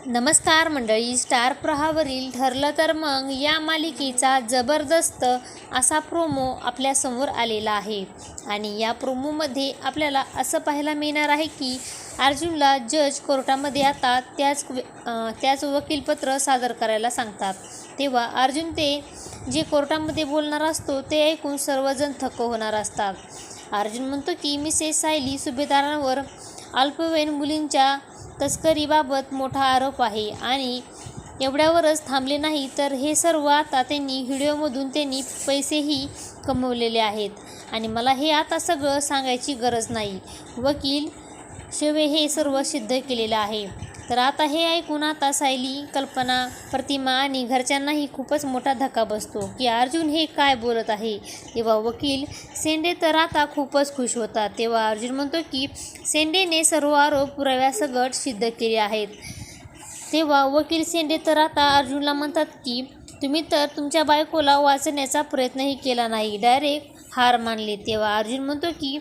नमस्कार मंडळी, स्टार प्रवाहावरील ठरलं तर मग या मालिकेचा जबरदस्त असा प्रोमो आपल्यासमोर आलेला आहे. आणि या प्रोमोमध्ये आपल्याला असं पाहायला मिळणार आहे की अर्जुनला जज कोर्टामध्ये आता त्याच वकीलपत्र सादर करायला सांगतात. तेव्हा अर्जुन ते जे कोर्टामध्ये बोलणार असतो ते ऐकून सर्वजण थक्क होणार असतात. अर्जुन म्हणतो की मिसेस सायली सुभेदारांवर अल्पवयीन मुलींच्या तस्करीबाबत मोठा आरोप आहे आणि एवढ्यावरच थांबले नाही तर हे सर्व आता त्यांनी व्हिडिओमधून त्यांनी पैसेही कमवलेले आहेत आणि मला हे आता सगळं सांगायची गरज नाही. वकील शिवे हे सर्व सिद्ध केलेलं आहे. तर आता हे ऐकून आता सायली, कल्पना, प्रतिमा आणि घरच्यांनाही खूपच मोठा धक्का बसतो की अर्जुन हे काय बोलत आहे. तेव्हा वकील शेंडे तर आता खूपच खुश होतात. तेव्हा अर्जुन म्हणतो की शेंडेने सर्व आरोप पुराव्यासकट सिद्ध केले आहेत. तेव्हा वकील शेंडे तर आता अर्जुनला म्हणतात की तुम्ही तर तुमच्या बायकोला वाचण्याचा प्रयत्नही केला नाही, डायरेक्ट हार मानली. तेव्हा अर्जुन म्हणतो की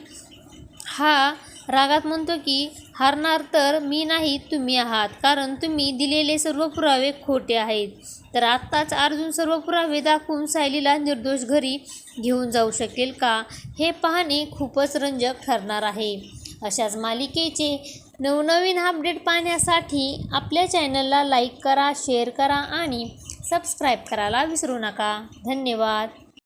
रागात म्हणतो की हारणार तर मी नाही तुम्ही आहात, कारण तुम्ही दिलेले सर्व पुरावे खोटे आहेत. तर आत्ताच अर्जुन सर्व पुरावे दाखवून सायलीला निर्दोष घरी घेऊन जाऊ शकेल का, हे पाहणे खूपच रंजक ठरणार आहे. अशाच मालिकेचे नवनवीन अपडेट पाहण्यासाठी आपल्या चॅनलला लाईक करा, शेअर करा आणि सबस्क्राईब करायला विसरू नका. धन्यवाद.